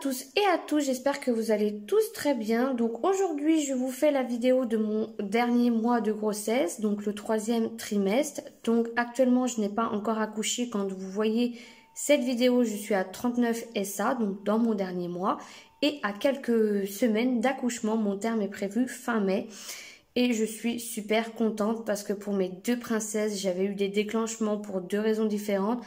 tous et à tous, j'espère que vous allez tous très bien. Donc aujourd'hui je vous fais la vidéo de mon dernier mois de grossesse, donc le 3e trimestre. Donc actuellement je n'ai pas encore accouché. Quand vous voyez cette vidéo, je suis à 39 SA, donc dans mon dernier mois. Et à quelques semaines d'accouchement, mon terme est prévu fin mai. Et je suis super contente parce que pour mes 2 princesses, j'avais eu des déclenchements pour 2 raisons différentes.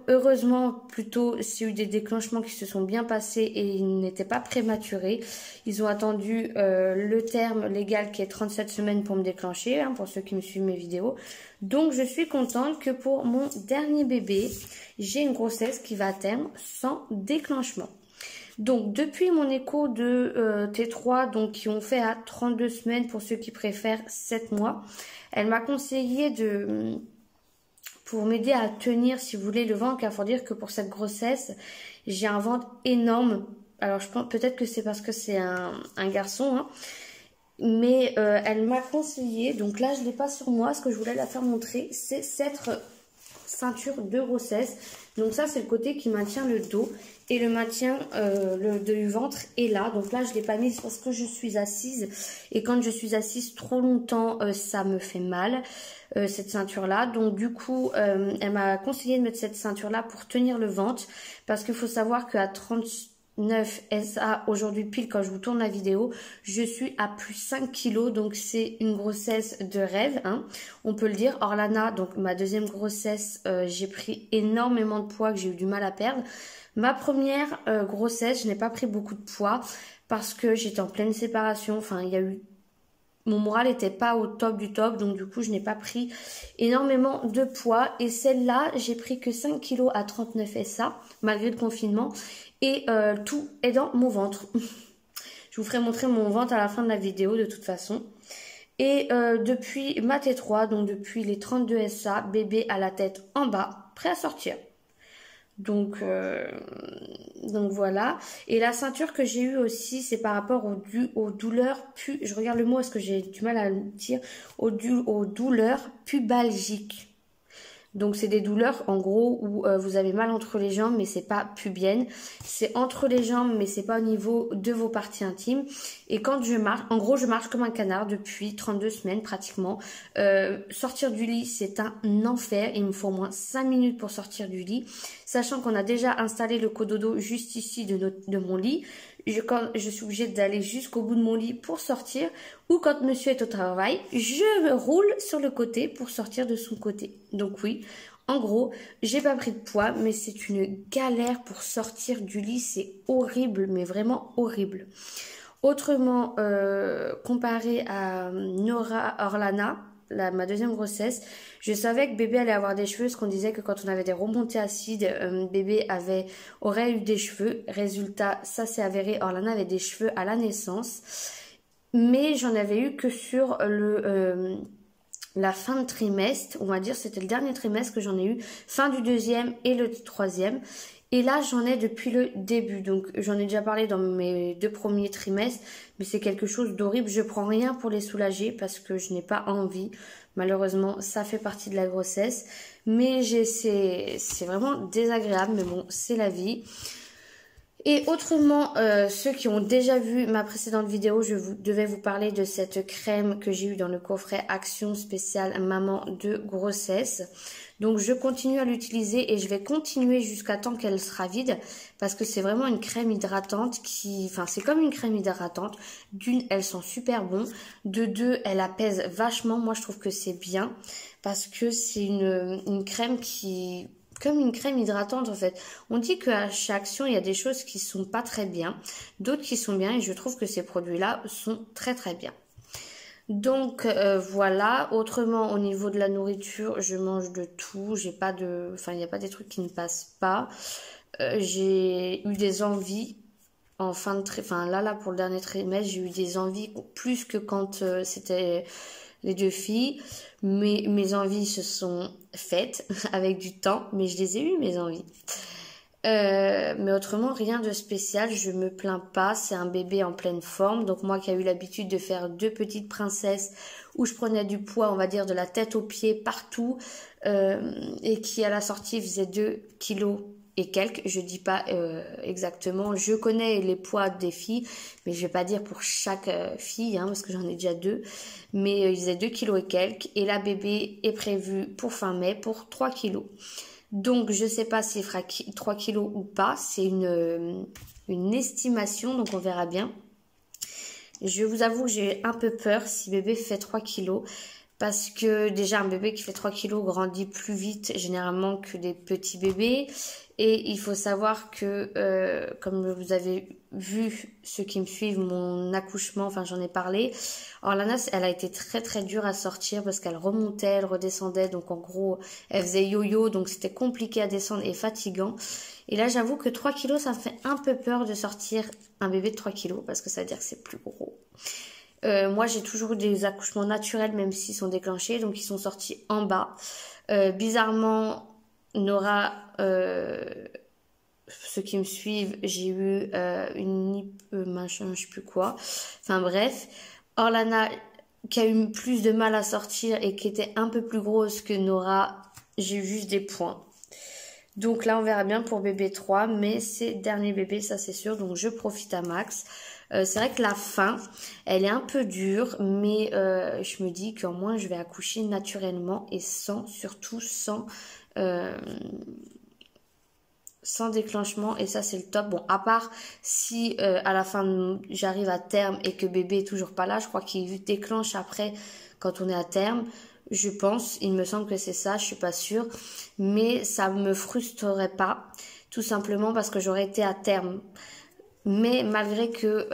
Heureusement, plutôt, c'est eu des déclenchements qui se sont bien passés et ils n'étaient pas prématurés. Ils ont attendu le terme légal qui est 37 semaines pour me déclencher, hein, pour ceux qui me suivent mes vidéos. Donc, je suis contente que pour mon dernier bébé, j'ai une grossesse qui va à terme sans déclenchement. Donc, depuis mon écho de T3, donc qui ont fait à 32 semaines pour ceux qui préfèrent 7 mois, elle m'a conseillé pour m'aider à tenir, si vous voulez, le ventre, car il faut dire que pour cette grossesse, j'ai un ventre énorme. Alors, je pense peut-être que c'est parce que c'est un garçon, hein, mais elle m'a conseillé, donc là, je ne l'ai pas sur moi, ce que je voulais la faire montrer, c'est cette ceinture de grossesse. Donc ça, c'est le côté qui maintient le dos et le maintien du ventre est là. Donc là, je ne l'ai pas mise parce que je suis assise et quand je suis assise trop longtemps, ça me fait mal. Cette ceinture là, donc du coup elle m'a conseillé de mettre cette ceinture là pour tenir le ventre, parce qu'il faut savoir qu'à 39 SA aujourd'hui, pile quand je vous tourne la vidéo, je suis à plus 5 kilos, donc c'est une grossesse de rêve, hein, on peut le dire. Orlana, donc ma deuxième grossesse, j'ai pris énormément de poids que j'ai eu du mal à perdre. Ma première grossesse, je n'ai pas pris beaucoup de poids parce que j'étais en pleine séparation, enfin il y a eu... Mon moral n'était pas au top du top, donc du coup, je n'ai pas pris énormément de poids. Et celle-là, j'ai pris que 5 kilos à 39 SA, malgré le confinement. Et tout est dans mon ventre. Je vous ferai montrer mon ventre à la fin de la vidéo, de toute façon. Et depuis ma T3, donc depuis les 32 SA, bébé à la tête en bas, prêt à sortir. Donc voilà. Et la ceinture que j'ai eue aussi, c'est par rapport aux douleurs je regarde le mot, est-ce que j'ai du mal à le dire, aux douleurs pubalgiques. Donc c'est des douleurs en gros où vous avez mal entre les jambes, mais c'est pas pubienne, c'est entre les jambes, mais c'est pas au niveau de vos parties intimes. Et quand je marche, en gros je marche comme un canard depuis 32 semaines pratiquement. Sortir du lit, c'est un enfer, il me faut au moins 5 minutes pour sortir du lit, sachant qu'on a déjà installé le cododo juste ici de mon lit. Quand je suis obligée d'aller jusqu'au bout de mon lit pour sortir, ou quand monsieur est au travail, je roule sur le côté pour sortir de son côté. Donc oui, en gros, j'ai pas pris de poids, mais c'est une galère pour sortir du lit, c'est horrible, mais vraiment horrible. Autrement, comparé à Orlana, ma deuxième grossesse, je savais que bébé allait avoir des cheveux, parce qu'on disait que quand on avait des remontées acides, bébé aurait eu des cheveux. Résultat, ça s'est avéré, Orlana avait des cheveux à la naissance, mais j'en avais eu que sur la fin de trimestre, on va dire, c'était le dernier trimestre que j'en ai eu, fin du 2e et le 3e. Et là, j'en ai depuis le début. Donc, j'en ai déjà parlé dans mes 2 premiers trimestres. Mais c'est quelque chose d'horrible. Je prends rien pour les soulager parce que je n'ai pas envie. Malheureusement, ça fait partie de la grossesse. Mais c'est vraiment désagréable. Mais bon, c'est la vie. Et autrement, ceux qui ont déjà vu ma précédente vidéo, devais vous parler de cette crème que j'ai eue dans le coffret Action spéciale maman de grossesse. Donc je continue à l'utiliser et je vais continuer jusqu'à temps qu'elle sera vide, parce que c'est vraiment une crème hydratante c'est comme une crème hydratante. D'une, elle sent super bon. De deux, elle apaise vachement. Moi, je trouve que c'est bien parce que c'est une crème comme une crème hydratante en fait. On dit qu'à chaque action, il y a des choses qui sont pas très bien, d'autres qui sont bien, et je trouve que ces produits-là sont très très bien. Donc voilà. Autrement, au niveau de la nourriture, je mange de tout. Il n'y a pas des trucs qui ne passent pas. J'ai eu des envies en fin de là pour le dernier trimestre, j'ai eu des envies plus que quand c'était les 2 filles. Mais mes envies se sont faites avec du temps, mais je les ai eues, mes envies. Mais autrement, rien de spécial, je me plains pas, c'est un bébé en pleine forme. Donc moi qui ai eu l'habitude de faire 2 petites princesses où je prenais du poids, on va dire de la tête aux pieds, partout, et qui à la sortie faisait 2 kilos et quelques, je dis pas exactement, je connais les poids des filles, mais je vais pas dire pour chaque fille, hein, parce que j'en ai déjà 2, mais ils faisaient 2 kilos et quelques, et la bébé est prévue pour fin mai pour 3 kilos. Donc je sais pas s'il fera 3 kilos ou pas, c'est une estimation, donc on verra bien. Je vous avoue que j'ai un peu peur si bébé fait 3 kilos. Parce que déjà un bébé qui fait 3 kilos grandit plus vite généralement que des petits bébés. Et il faut savoir que, comme vous avez vu, ceux qui me suivent, mon accouchement, enfin j'en ai parlé, Orlana, elle a été très très dure à sortir parce qu'elle remontait, elle redescendait. Donc en gros, elle faisait yo-yo, donc c'était compliqué à descendre et fatigant. Et là, j'avoue que 3 kilos, ça me fait un peu peur de sortir un bébé de 3 kilos parce que ça veut dire que c'est plus gros. Moi, j'ai toujours eu des accouchements naturels, même s'ils sont déclenchés, donc ils sont sortis en bas. Bizarrement, Nora, ceux qui me suivent, j'ai eu une machin, je sais plus quoi. Enfin bref, Orlana, qui a eu plus de mal à sortir et qui était un peu plus grosse que Nora, j'ai eu juste des points. Donc là, on verra bien pour bébé 3, mais c'est dernier bébé, ça c'est sûr, donc je profite à max. C'est vrai que la fin, elle est un peu dure, mais je me dis qu'au moins je vais accoucher naturellement et surtout sans déclenchement, et ça c'est le top. Bon, à part si à la fin j'arrive à terme et que bébé est toujours pas là, je crois qu'il déclenche après quand on est à terme. Je pense, il me semble que c'est ça, je suis pas sûre, mais ça me frustrerait pas, tout simplement parce que j'aurais été à terme. Mais malgré que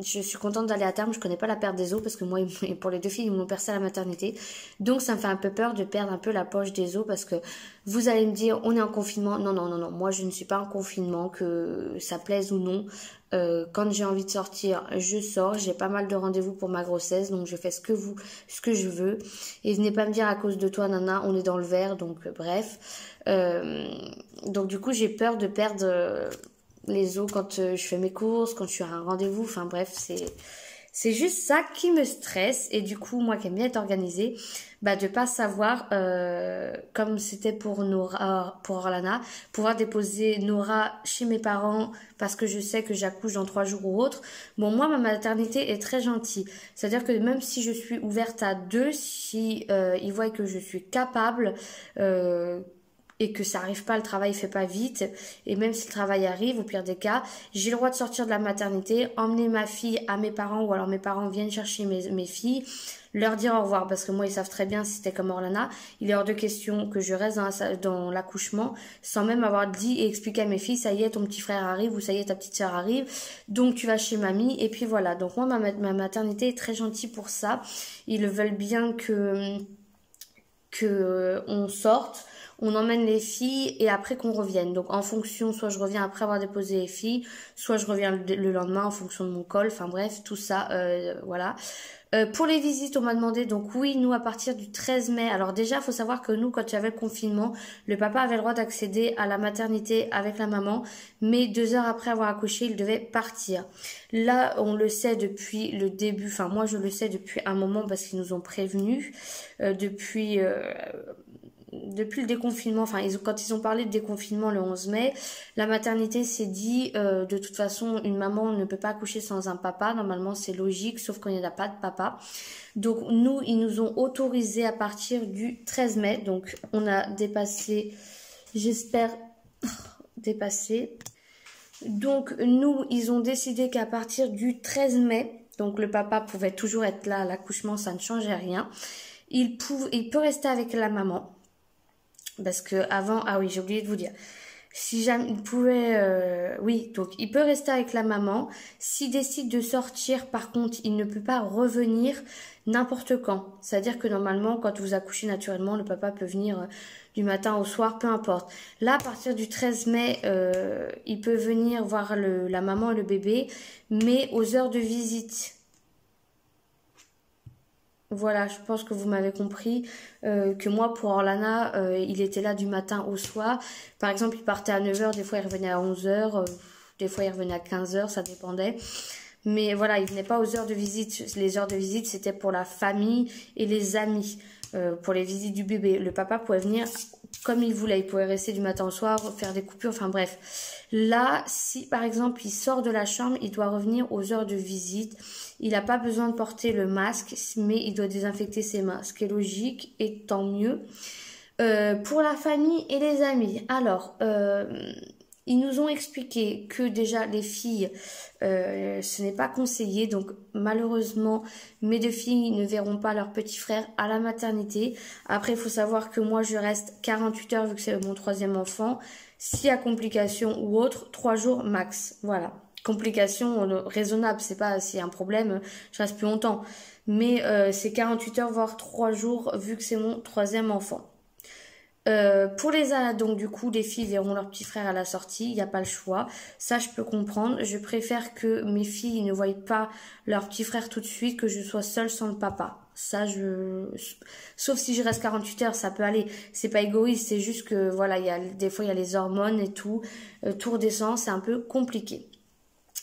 je suis contente d'aller à terme, je connais pas la perte des os parce que moi, pour les 2 filles, ils m'ont percé à la maternité. Donc ça me fait un peu peur de perdre un peu la poche des os parce que vous allez me dire, on est en confinement. Non, non, non, non, moi je ne suis pas en confinement, que ça plaise ou non. Quand j'ai envie de sortir, je sors. J'ai pas mal de rendez-vous pour ma grossesse, donc je fais ce que je veux. Et venez pas me dire à cause de toi, nana, on est dans le vert, donc bref. Donc du coup, j'ai peur de perdre les os quand je fais mes courses, quand je suis à un rendez-vous, enfin bref, c'est juste ça qui me stresse. Et du coup, moi qui aime bien être organisée, bah de pas savoir, comme c'était pour Nora, pour Orlana, pouvoir déposer Nora chez mes parents parce que je sais que j'accouche dans 3 jours ou autre. Bon, moi, ma maternité est très gentille. C'est-à-dire que même si je suis ouverte à 2, si ils voient que je suis capable, et que ça arrive pas, le travail fait pas vite, et même si le travail arrive, au pire des cas, j'ai le droit de sortir de la maternité, emmener ma fille à mes parents, ou alors mes parents viennent chercher mes filles, leur dire au revoir, parce que moi ils savent très bien si c'était comme Orlana, il est hors de question que je reste dans l'accouchement sans même avoir dit et expliqué à mes filles, ça y est ton petit frère arrive, ou ça y est ta petite soeur arrive, donc tu vas chez mamie, et puis voilà. Donc moi ma maternité est très gentille pour ça, ils veulent bien que on sorte, on emmène les filles et après qu'on revienne. Donc en fonction, soit je reviens après avoir déposé les filles, soit je reviens le lendemain en fonction de mon col. Enfin bref, tout ça, voilà. Pour les visites, on m'a demandé, donc oui, nous à partir du 13 mai, alors déjà il faut savoir que nous, quand il y avait le confinement, le papa avait le droit d'accéder à la maternité avec la maman, mais 2 heures après avoir accouché, il devait partir. Là, on le sait depuis le début, enfin moi je le sais depuis un moment parce qu'ils nous ont prévenus, depuis le déconfinement, enfin quand ils ont parlé de déconfinement le 11 mai, la maternité s'est dit de toute façon une maman ne peut pas accoucher sans un papa, normalement c'est logique sauf quand il n'y a pas de papa. Donc nous ils nous ont autorisé à partir du 13 mai, donc on a dépassé, j'espère dépasser. Donc nous ils ont décidé qu'à partir du 13 mai, donc le papa pouvait toujours être là à l'accouchement, ça ne changeait rien. Il peut rester avec la maman. Parce que avant, ah oui, j'ai oublié de vous dire. Si jamais il pouvait, oui, donc il peut rester avec la maman. S'il décide de sortir, par contre, il ne peut pas revenir n'importe quand. C'est-à-dire que normalement, quand vous accouchez naturellement, le papa peut venir du matin au soir, peu importe. Là, à partir du 13 mai, il peut venir voir la maman et le bébé, mais aux heures de visite. Voilà, je pense que vous m'avez compris que moi, pour Orlana, il était là du matin au soir. Par exemple, il partait à 9 h, des fois il revenait à 11 h, des fois il revenait à 15 h, ça dépendait. Mais voilà, il venait pas aux heures de visite. Les heures de visite, c'était pour la famille et les amis, pour les visites du bébé. Le papa pouvait venir comme il voulait. Il pouvait rester du matin au soir, faire des coupures, enfin bref. Là, si par exemple il sort de la chambre, il doit revenir aux heures de visite. Il n'a pas besoin de porter le masque, mais il doit désinfecter ses mains, ce qui est logique et tant mieux. Pour la famille et les amis, alors, ils nous ont expliqué que déjà les filles, ce n'est pas conseillé. Donc malheureusement, mes 2 filles ne verront pas leur petit frère à la maternité. Après, il faut savoir que moi, je reste 48 heures vu que c'est mon 3e enfant. S'il y a complication ou autre, 3 jours max. Voilà. Complication raisonnable, c'est pas s'il y a un problème, je reste plus longtemps. Mais c'est 48 heures, voire 3 jours vu que c'est mon 3e enfant. Pour les donc du coup les filles verront leur petit frère à la sortie, il n'y a pas le choix, ça je peux comprendre. Je préfère que mes filles ne voient pas leur petit frère tout de suite, que je sois seule sans le papa. Ça sauf si je reste 48 heures, ça peut aller, c'est pas égoïste, c'est juste que voilà, des fois il y a les hormones et tout, tout redescend, c'est un peu compliqué.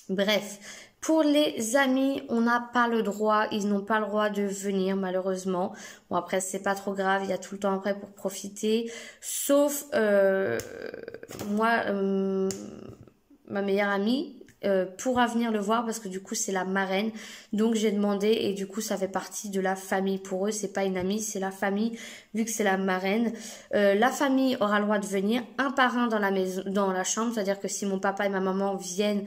Bref, pour les amis, on n'a pas le droit, ils n'ont pas le droit de venir malheureusement. Bon après c'est pas trop grave, il y a tout le temps après pour profiter. Sauf moi, ma meilleure amie pourra venir le voir parce que du coup c'est la marraine. Donc j'ai demandé et du coup ça fait partie de la famille. Pour eux c'est pas une amie, c'est la famille vu que c'est la marraine. La famille aura le droit de venir, un par un dans la maison, dans la chambre. C'est-à-dire que si mon papa et ma maman viennent,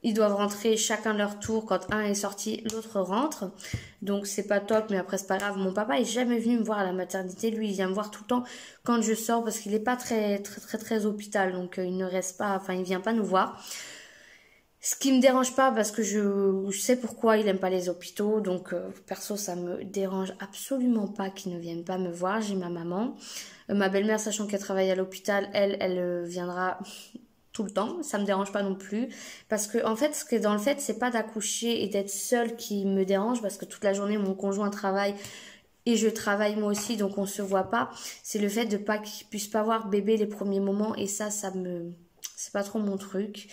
ils doivent rentrer chacun leur tour. Quand un est sorti, l'autre rentre. Donc c'est pas top, mais après c'est pas grave. Mon papa est jamais venu me voir à la maternité. Lui, il vient me voir tout le temps quand je sors parce qu'il est pas très hôpital. Donc il ne reste pas, enfin il vient pas nous voir. Ce qui me dérange pas parce que je sais pourquoi il aime pas les hôpitaux. Donc perso ça me dérange absolument pas qu'il ne vienne pas me voir. J'ai ma maman. Ma belle-mère, sachant qu'elle travaille à l'hôpital, elle viendra tout le temps, ça me dérange pas non plus, parce que en fait ce qui est dans le fait, c'est pas d'accoucher et d'être seule qui me dérange, parce que toute la journée mon conjoint travaille et je travaille moi aussi, donc on se voit pas. C'est le fait de pas qu'il puisse pas voir bébé les premiers moments, et ça c'est pas trop mon truc.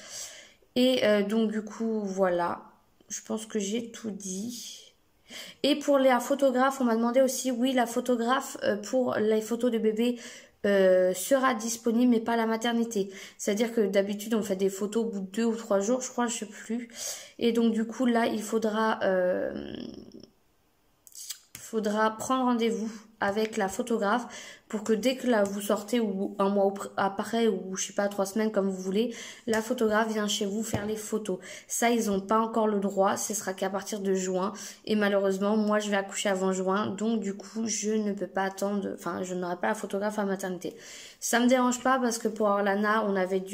Et donc du coup voilà, je pense que j'ai tout dit. Et pour la photographe, on m'a demandé aussi, oui, la photographe pour les photos de bébé sera disponible, mais pas à la maternité. C'est-à-dire que d'habitude on fait des photos au bout de 2 ou 3 jours, je crois, je sais plus. Et donc du coup là il faudra prendre rendez-vous avec la photographe pour que dès que là vous sortez, ou un mois après, ou je sais pas, 3 semaines comme vous voulez, la photographe vient chez vous faire les photos. Ça ils n'ont pas encore le droit, ce sera qu'à partir de juin, et malheureusement moi je vais accoucher avant juin, donc du coup je ne peux pas attendre, enfin je n'aurai pas la photographe à la maternité. Ça me dérange pas parce que pour Orlana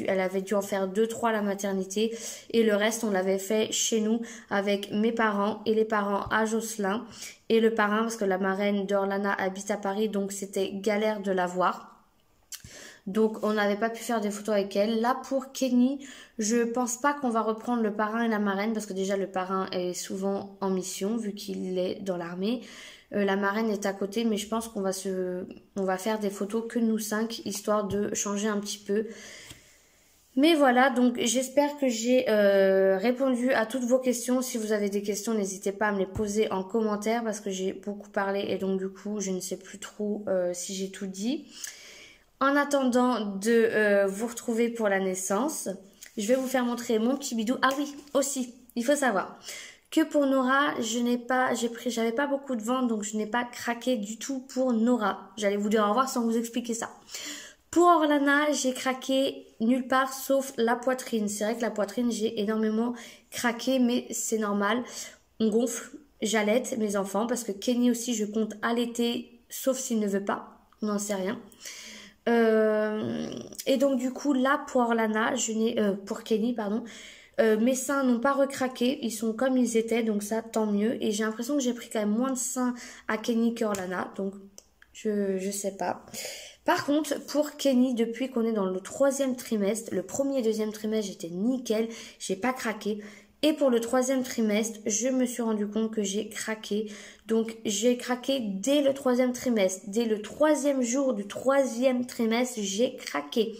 elle avait dû en faire 2-3 à la maternité, et le reste on l'avait fait chez nous avec mes parents et les parents à Jocelyn et le parrain, parce que la marraine d'Orlana habite à Paris, donc c'était galère de la voir. Donc on n'avait pas pu faire des photos avec elle. Là pour Kenny, je pense pas qu'on va reprendre le parrain et la marraine, parce que déjà le parrain est souvent en mission vu qu'il est dans l'armée. La marraine est à côté, mais je pense qu'on va faire des photos que nous 5, histoire de changer un petit peu. Mais voilà, donc j'espère que j'ai répondu à toutes vos questions. Si vous avez des questions, n'hésitez pas à me les poser en commentaire, parce que j'ai beaucoup parlé et donc du coup je ne sais plus trop si j'ai tout dit. En attendant de vous retrouver pour la naissance, je vais vous faire montrer mon petit bidou. Ah oui, aussi, il faut savoir que pour Nora, j'avais pas beaucoup de ventre, donc je n'ai pas craqué du tout pour Nora. J'allais vous dire au revoir sans vous expliquer ça. Pour Orlana, j'ai craqué nulle part sauf la poitrine. C'est vrai que la poitrine, j'ai énormément craqué, mais c'est normal. On gonfle, j'allaite mes enfants, parce que Kenny aussi, je compte allaiter, sauf s'il ne veut pas. On n'en sait rien. Et donc du coup, là, pour Orlana, pour Kenny, pardon, mes seins n'ont pas recraqué. Ils sont comme ils étaient, donc ça, tant mieux. Et j'ai l'impression que j'ai pris quand même moins de seins à Kenny qu'Orlana, donc je sais pas. Par contre, pour Kenny, depuis qu'on est dans le 3e trimestre, le 1er et 2e trimestre, j'étais nickel, j'ai pas craqué. Et pour le 3e trimestre, je me suis rendu compte que j'ai craqué. Donc, j'ai craqué dès le 3e trimestre. Dès le 3e jour du 3e trimestre, j'ai craqué.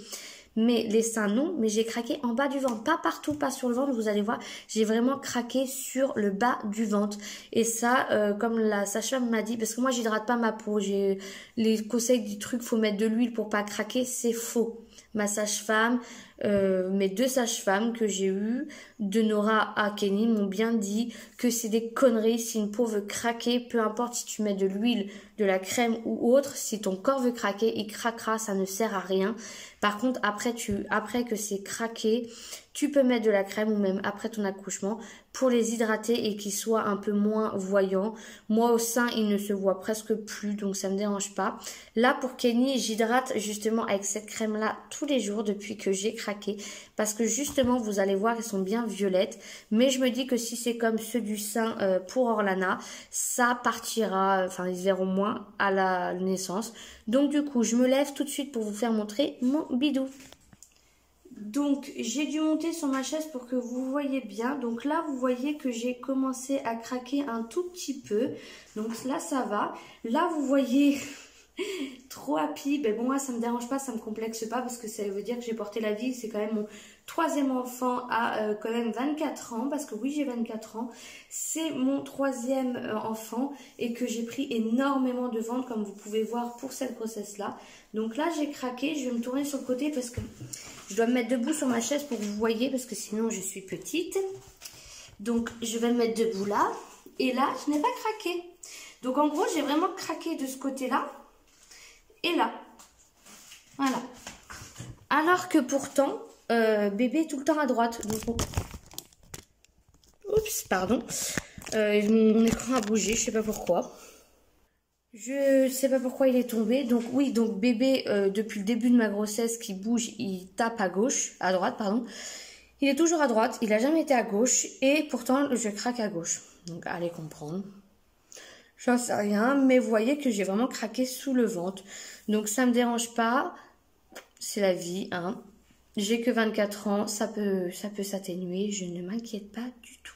mais les seins non, mais j'ai craqué en bas du ventre, pas partout, pas sur le ventre, vous allez voir, j'ai vraiment craqué sur le bas du ventre. Et ça, comme la sage-femme m'a dit, parce que moi j'hydrate pas ma peau, j'ai les conseils du truc, faut mettre de l'huile pour pas craquer, c'est faux. Ma sage-femme, mes 2 sages-femmes que j'ai eues, de Nora à Kenny, m'ont bien dit que c'est des conneries. Si une peau veut craquer, peu importe si tu mets de l'huile, de la crème ou autre, si ton corps veut craquer, il craquera, ça ne sert à rien. Par contre, après que c'est craqué, tu peux mettre de la crème ou même après ton accouchement pour les hydrater et qu'ils soient un peu moins voyants. Moi, au sein, il ne se voit presque plus, donc ça me dérange pas. Là, pour Kenny, j'hydrate justement avec cette crème-là tous les jours depuis que j'ai craqué. Parce que justement, vous allez voir, elles sont bien violettes. Mais je me dis que si c'est comme ceux du sein pour Orlana, ça partira, enfin, ils verront moins à la naissance. Donc du coup, je me lève tout de suite pour vous faire montrer mon bidou. Donc, j'ai dû monter sur ma chaise pour que vous voyez bien. Donc là, vous voyez que j'ai commencé à craquer un tout petit peu. Donc là, ça va. Là, vous voyez trop happy. Mais bon, moi, ça me dérange pas, ça me complexe pas parce que ça veut dire que j'ai porté la vie. C'est quand même mon 3e enfant à quand même 24 ans. Parce que oui, j'ai 24 ans. C'est mon 3e enfant et que j'ai pris énormément de ventre comme vous pouvez voir pour cette grossesse-là. Donc là, j'ai craqué. Je vais me tourner sur le côté parce que je dois me mettre debout sur ma chaise pour que vous voyez parce que sinon je suis petite. Donc je vais me mettre debout là. Et là, je n'ai pas craqué. Donc en gros, j'ai vraiment craqué de ce côté-là. Et là. Voilà. Alors que pourtant, bébé est tout le temps à droite. Donc, oups, pardon. Mon écran a bougé, je sais pas pourquoi. Je sais pas pourquoi il est tombé. Donc oui, donc bébé, depuis le début de ma grossesse, qui bouge, il tape à gauche, à droite, pardon. Il est toujours à droite, il a jamais été à gauche. Et pourtant, je craque à gauche. Donc allez comprendre. J'en sais rien, mais vous voyez que j'ai vraiment craqué sous le ventre. Donc ça me dérange pas. C'est la vie, hein. J'ai que 24 ans, ça peut s'atténuer. Je ne m'inquiète pas du tout.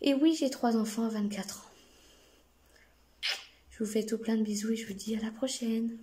Et oui, j'ai 3 enfants à 24 ans. Je vous fais tout plein de bisous et je vous dis à la prochaine.